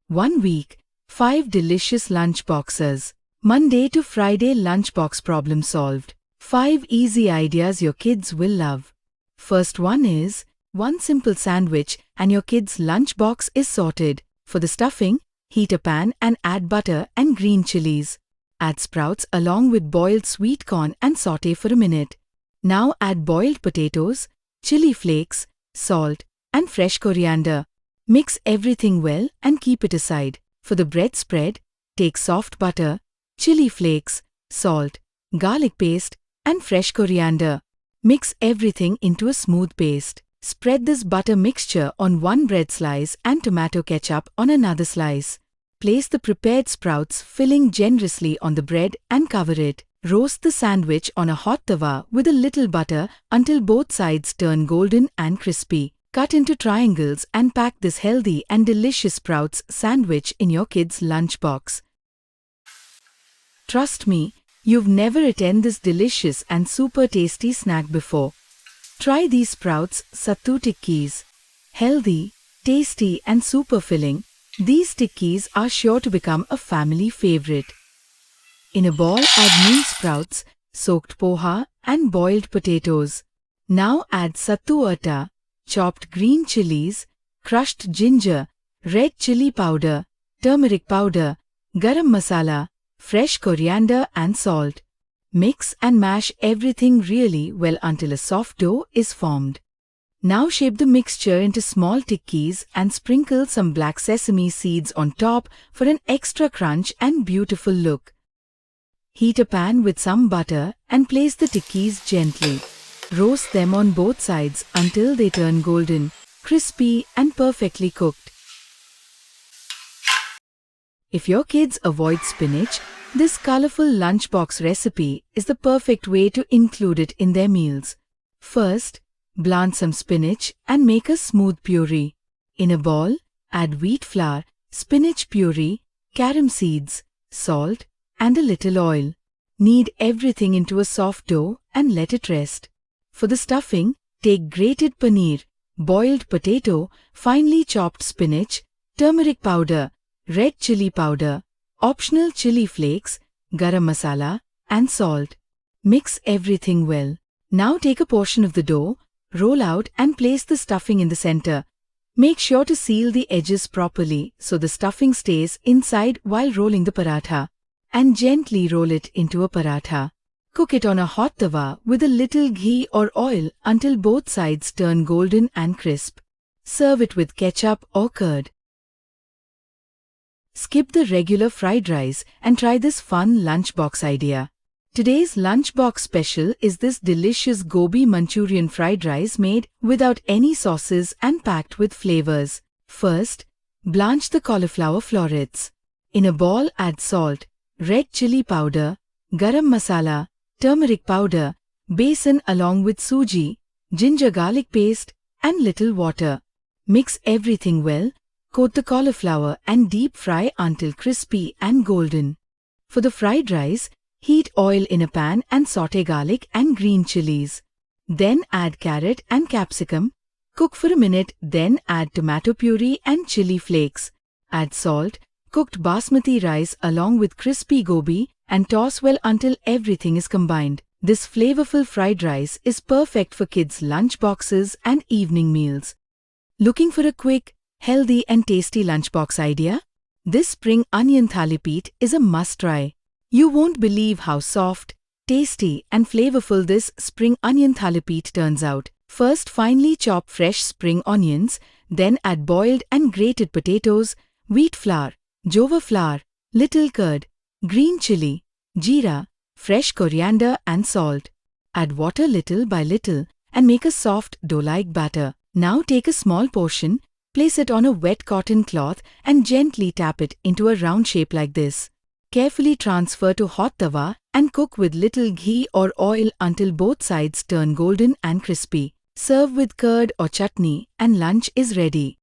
1 week, 5 delicious lunch boxes. Monday to Friday lunchbox problem solved. 5 easy ideas your kids will love. First one is, one simple sandwich and your kid's lunchbox is sorted. For the stuffing, heat a pan and add butter and green chilies. Add sprouts along with boiled sweet corn and saute for a minute. Now add boiled potatoes, chili flakes, salt, and fresh coriander. Mix everything well and keep it aside. For the bread spread, take soft butter, chili flakes, salt, garlic paste, and fresh coriander. Mix everything into a smooth paste. Spread this butter mixture on one bread slice and tomato ketchup on another slice. Place the prepared sprouts filling generously on the bread and cover it. Roast the sandwich on a hot tawa with a little butter until both sides turn golden and crispy. Cut into triangles and pack this healthy and delicious sprouts sandwich in your kid's lunchbox. Trust me, you've never eaten this delicious and super tasty snack before. Try these sprouts sattu tikkis. Healthy, tasty and super filling, these tikkis are sure to become a family favorite. In a bowl, add neem sprouts, soaked poha and boiled potatoes. Now add sattu atta, chopped green chilies, crushed ginger, red chili powder, turmeric powder, garam masala, fresh coriander and salt. Mix and mash everything really well until a soft dough is formed. Now shape the mixture into small tikkis and sprinkle some black sesame seeds on top for an extra crunch and beautiful look. Heat a pan with some butter and place the tikkis gently. Roast them on both sides until they turn golden, crispy and perfectly cooked. If your kids avoid spinach, this colorful lunchbox recipe is the perfect way to include it in their meals. First, blanch some spinach and make a smooth puree. In a bowl, add wheat flour, spinach puree, carom seeds, salt, and a little oil. Knead everything into a soft dough and let it rest. For the stuffing, take grated paneer, boiled potato, finely chopped spinach, turmeric powder, red chili powder, optional chili flakes, garam masala, and salt. Mix everything well. Now take a portion of the dough, roll out and place the stuffing in the center. Make sure to seal the edges properly so the stuffing stays inside while rolling the paratha. And gently roll it into a paratha. Cook it on a hot tawa with a little ghee or oil until both sides turn golden and crisp. Serve it with ketchup or curd. Skip the regular fried rice and try this fun lunchbox idea. Today's lunchbox special is this delicious gobi Manchurian fried rice made without any sauces and packed with flavors. First, blanch the cauliflower florets. In a bowl, add salt, red chili powder, garam masala, turmeric powder, besan along with suji, ginger garlic paste, and little water. Mix everything well, coat the cauliflower and deep fry until crispy and golden. For the fried rice, heat oil in a pan and saute garlic and green chilies. Then add carrot and capsicum. Cook for a minute, then add tomato puree and chili flakes. Add salt, cooked basmati rice along with crispy gobi and toss well until everything is combined. This flavorful fried rice is perfect for kids' lunch boxes and evening meals. Looking for a quick, healthy and tasty lunchbox idea? This spring onion thalipeeth is a must-try. You won't believe how soft, tasty and flavorful this spring onion thalipeeth turns out. First, finely chop fresh spring onions, then add boiled and grated potatoes, wheat flour, jowar flour, little curd, green chili, jeera, fresh coriander and salt. Add water little by little and make a soft dough-like batter. Now take a small portion, place it on a wet cotton cloth and gently tap it into a round shape like this. Carefully transfer to hot tawa and cook with little ghee or oil until both sides turn golden and crispy. Serve with curd or chutney and lunch is ready.